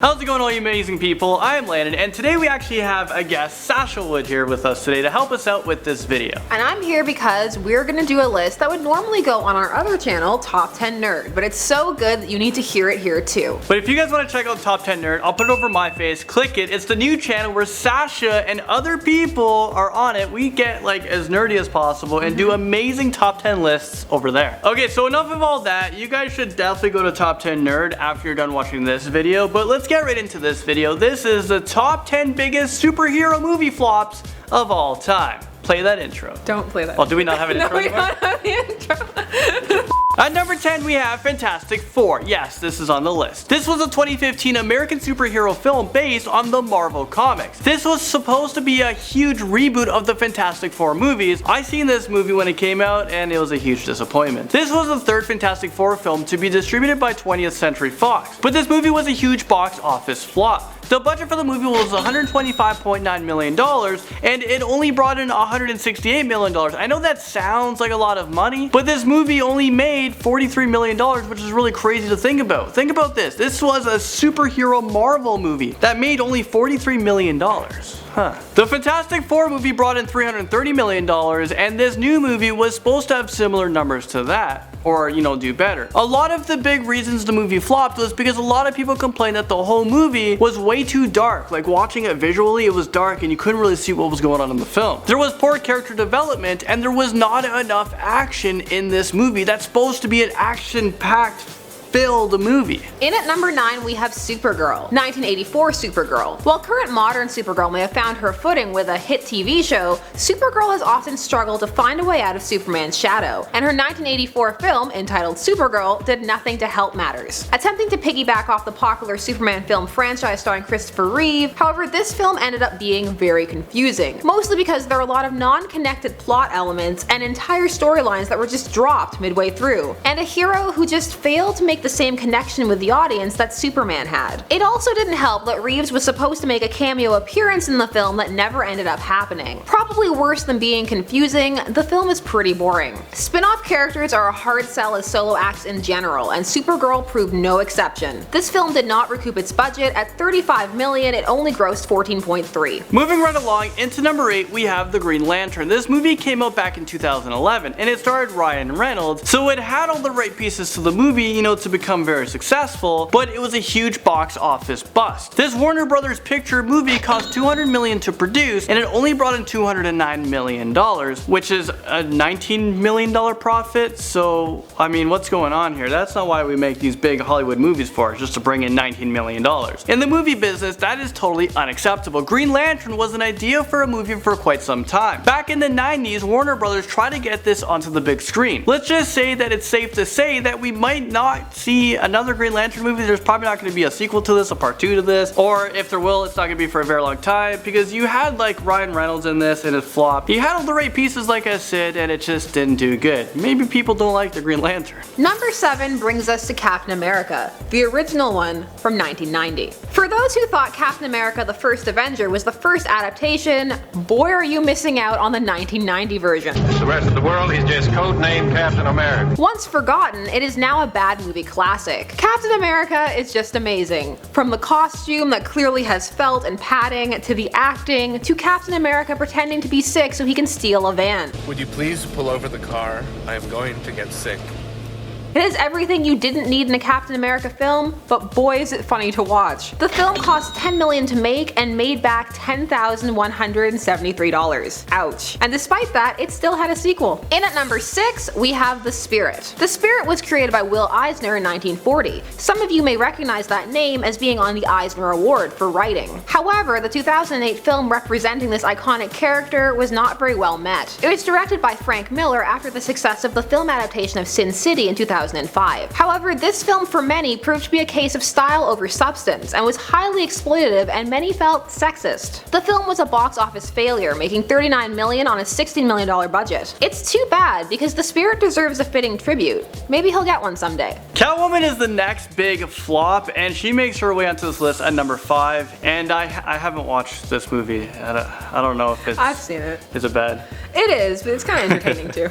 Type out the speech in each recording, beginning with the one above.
How's it going, all you amazing people? I am Landon, and today we actually have a guest, Sasha Wood, here with us today to help us out with this video. And I'm here because we're gonna do a list that would normally go on our other channel, Top 10 Nerd, but it's so good that you need to hear it here too. But if you guys want to check out Top 10 Nerd, I'll put it over my face, click it. It's the new channel where Sasha and other people are on it. We get like as nerdy as possible and do amazing top 10 lists over there. Okay, so enough of all that. You guys should definitely go to Top 10 Nerd after you're done watching this video, but let's get right into this video. This is the top 10 biggest superhero movie flops of all time. Play that intro. Don't play that. Oh, do we not have an intro No, we anymore? don't have the intro. At number 10, we have Fantastic Four. Yes, this is on the list. This was a 2015 American superhero film based on the Marvel Comics. This was supposed to be a huge reboot of the Fantastic Four movies. I seen this movie when it came out and it was a huge disappointment. This was the third Fantastic Four film to be distributed by 20th Century Fox, but this movie was a huge box office flop. The budget for the movie was $125.9 million, and it only brought in $168 million. I know that sounds like a lot of money, but this movie only made $43 million, which is really crazy to think about. Think about this. This was a superhero Marvel movie that made only $43 million. The Fantastic Four movie brought in $330 million, and this new movie was supposed to have similar numbers to that, or do better. A lot of the big reasons the movie flopped was because a lot of people complained that the whole movie was way too dark. Like watching it visually, it was dark and you couldn't really see what was going on in the film. There was poor character development and there was not enough action in this movie that's supposed to be an action-packed filled movie. In at number 9 we have Supergirl, 1984 Supergirl. While current modern Supergirl may have found her footing with a hit TV show, Supergirl has often struggled to find a way out of Superman's shadow, and her 1984 film, entitled Supergirl, did nothing to help matters. Attempting to piggyback off the popular Superman film franchise starring Christopher Reeve, however this film ended up being very confusing, mostly because there are a lot of non-connected plot elements and entire storylines that were just dropped midway through, and a hero who just failed to make the same connection with the audience that Superman had. It also didn't help that Reeves was supposed to make a cameo appearance in the film that never ended up happening. Probably worse than being confusing, the film is pretty boring. Spin-off characters are a hard sell as solo acts in general, and Supergirl proved no exception. This film did not recoup its budget. At $35 million, it only grossed $14.3. Moving right along, into number 8 we have The Green Lantern. This movie came out back in 2011 and it starred Ryan Reynolds, so it had all the right pieces to the movie, to become very successful, but it was a huge box office bust. This Warner Brothers picture movie cost $200 million to produce and it only brought in $209 million, which is a $19 million profit. So I mean, what's going on here? That's not why we make these big Hollywood movies for, just to bring in $19 million. In the movie business, that is totally unacceptable. Green Lantern was an idea for a movie for quite some time. Back in the 90s, Warner Brothers tried to get this onto the big screen. Let's just say that it's safe to say that we might not see another Green Lantern movie. There's probably not going to be a sequel to this, a part 2 to this, or if there will, it's not going to be for a very long time, because you had like Ryan Reynolds in this and it flopped. You had all the right pieces like I said and it just didn't do good. Maybe people don't like the Green Lantern. Number 7 brings us to Captain America, the original one from 1990. For those who thought Captain America the First Avenger was the first adaptation, boy are you missing out on the 1990 version. The rest of the world, he's just codenamed Captain America. Once forgotten, it is now a bad movie classic. Captain America is just amazing. From the costume that clearly has felt and padding, to the acting, to Captain America pretending to be sick so he can steal a van. Would you please pull over the car? I am going to get sick. It has everything you didn't need in a Captain America film, but boy is it funny to watch. The film cost $10 million to make and made back $10,173. Ouch. And despite that, it still had a sequel. In at number 6, we have The Spirit. The Spirit was created by Will Eisner in 1940. Some of you may recognize that name as being on the Eisner Award for writing. However, the 2008 film representing this iconic character was not very well met. It was directed by Frank Miller after the success of the film adaptation of Sin City in 2005. However, this film for many proved to be a case of style over substance and was highly exploitative and many felt sexist. The film was a box office failure, making $39 million on a $16 million budget. It's too bad because The Spirit deserves a fitting tribute. Maybe he'll get one someday. Catwoman is the next big flop and she makes her way onto this list at number 5, and I haven't watched this movie. I don't know if it's... I've seen it. Is it bad? It is, but it's kind of entertaining too.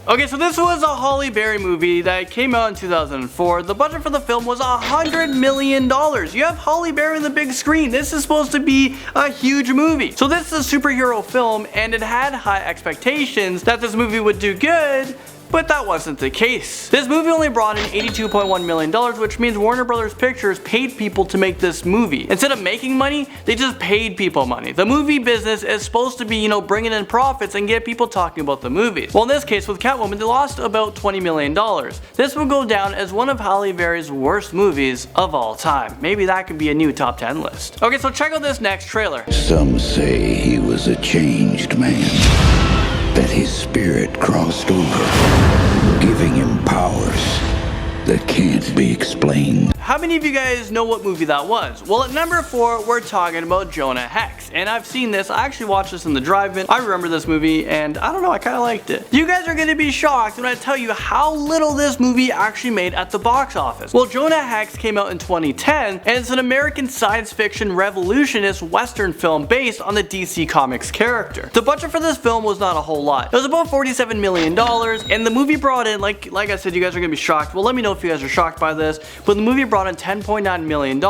Okay, so this was a Halle Berry movie that came out in 2004. The budget for the film was $100 million. You have Halle Berry on the big screen. This is supposed to be a huge movie. So this is a superhero film, and it had high expectations that this movie would do good, but that wasn't the case. This movie only brought in $82.1 million, which means Warner Brothers Pictures paid people to make this movie. Instead of making money, they just paid people money. The movie business is supposed to be, bringing in profits and get people talking about the movies. Well, in this case, with Catwoman, they lost about $20 million. This will go down as one of Halle Berry's worst movies of all time. Maybe that could be a new top 10 list. Okay, so check out this next trailer. Some say he was a changed man, that his spirit crossed over, giving him powers that can't be explained. How many of you guys know what movie that was? Well, at number 4, we're talking about Jonah Hex. And I've seen this, I actually watched this in the drive-in. I remember this movie, and I don't know, I kind of liked it. You guys are gonna be shocked when I tell you how little this movie actually made at the box office. Well, Jonah Hex came out in 2010, and it's an American science fiction revolutionist western film based on the DC Comics character. The budget for this film was not a whole lot. It was about $47 million, and the movie brought in, like I said, you guys are gonna be shocked. Well, let me know if you guys are shocked by this, but the movie brought in $10.9 million,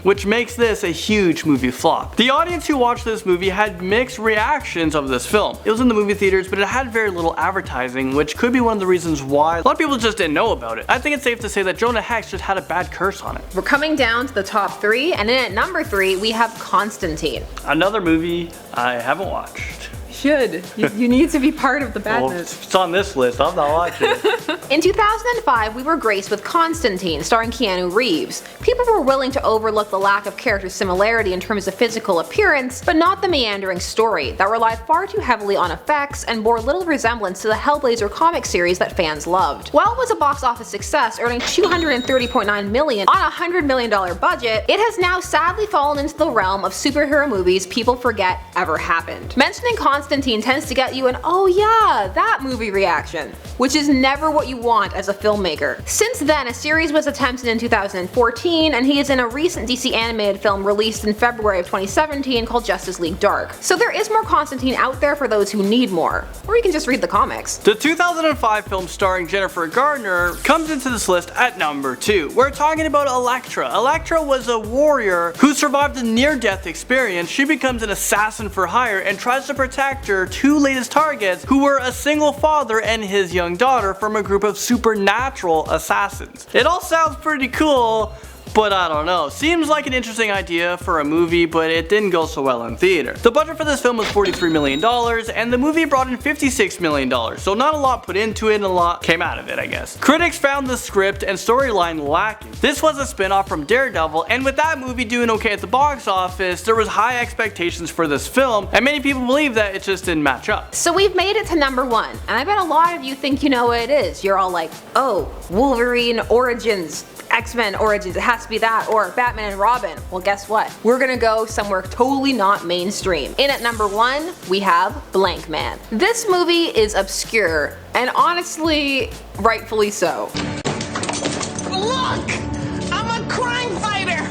which makes this a huge movie flop. The audience who watched this movie had mixed reactions of this film. It was in the movie theaters, but it had very little advertising, which could be one of the reasons why a lot of people just didn't know about it. I think it's safe to say that Jonah Hex just had a bad curse on it. We're coming down to the top 3, and then at number 3 we have Constantine. Another movie I haven't watched. Should. You need to be part of the Well, badness. it's on this list, I'm not watching it. In 2005, we were graced with Constantine, starring Keanu Reeves. People were willing to overlook the lack of character similarity in terms of physical appearance, but not the meandering story that relied far too heavily on effects and bore little resemblance to the Hellblazer comic series that fans loved. While it was a box office success, earning $230.9 million on a $100 million budget, it has now sadly fallen into the realm of superhero movies people forget ever happened. Mentioning Constantine tends to get you an "oh yeah, that movie" reaction, which is never what you want as a filmmaker. Since then, a series was attempted in 2014, and he is in a recent DC animated film released in February of 2017 called Justice League Dark. So there is more Constantine out there for those who need more, or you can just read the comics. The 2005 film starring Jennifer Garner comes into this list at number 2. We're talking about Elektra. Elektra was a warrior who survived a near-death experience. She becomes an assassin for hire and tries to protect her 2 latest targets, who were a single father and his young daughter, from a group of supernatural assassins. It all sounds pretty cool, but I don't know. Seems like an interesting idea for a movie, but it didn't go so well in theater. The budget for this film was $43 million, and the movie brought in $56 million, so not a lot put into it and a lot came out of it, I guess. Critics found the script and storyline lacking. This was a spin-off from Daredevil, and with that movie doing okay at the box office, there was high expectations for this film, and many people believe that it just didn't match up. So we've made it to number 1, and I bet a lot of you think you know what it is. You're all like, oh, Wolverine Origins, X-Men Origins, it has to be that, or Batman and Robin. Well, guess what? We're gonna go somewhere totally not mainstream. In at number 1, we have Blankman. This movie is obscure, and honestly, rightfully so. Look! I'm a crime fighter!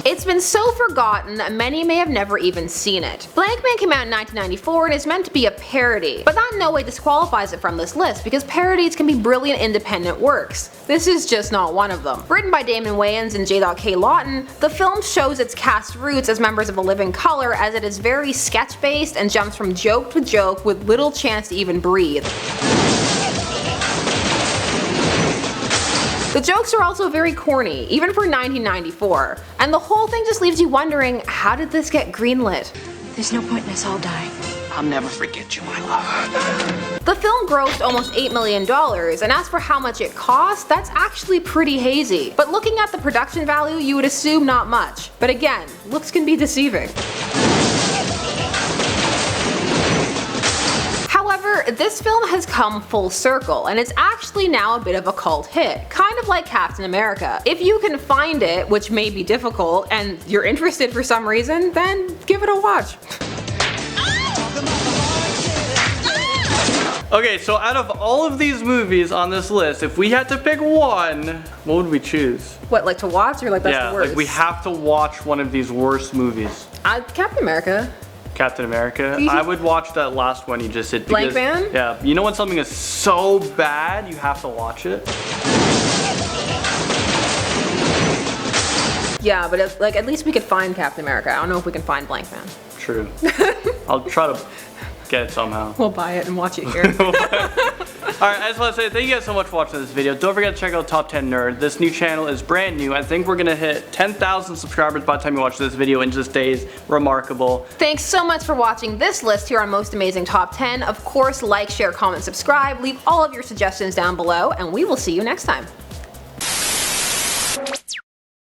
It's been so forgotten that many may have never even seen it. Blankman came out in 1994 and is meant to be a parody, but that in no way disqualifies it from this list, because parodies can be brilliant independent works. This is just not one of them. Written by Damon Wayans and J.K. Lawton, the film shows its cast roots as members of A Living Color, as it is very sketch-based and jumps from joke to joke with little chance to even breathe. The jokes are also very corny, even for 1994, and the whole thing just leaves you wondering, how did this get greenlit? There's no point in us all dying. I'll never forget you, my love. The film grossed almost $8 million, and as for how much it cost, that's actually pretty hazy. But looking at the production value, you would assume not much. But again, looks can be deceiving. However, this film has come full circle, and it's actually now a bit of a cult hit, kind of like Captain America. If you can find it, which may be difficult, and you're interested for some reason, then give it a watch. Okay, so out of all of these movies on this list, if we had to pick one, what would we choose? What, like to watch, or like that's Yeah, the worst? like we have to watch one of these worst movies. Captain America. Captain America. I would watch that last one you just did. Because, Blankman? Yeah, you know when something is so bad, you have to watch it? Yeah, but like at least we could find Captain America. I don't know if we can find Blankman. True. I'll try to get it somehow. We'll buy it and watch it here. Alright, I just want to say thank you guys so much for watching this video. Don't forget to check out Top 10 Nerd. This new channel is brand new. I think we're going to hit 10,000 subscribers by the time you watch this video in just days. Remarkable. Thanks so much for watching this list here on Most Amazing Top 10. Of course, like, share, comment, subscribe. Leave all of your suggestions down below, and we will see you next time.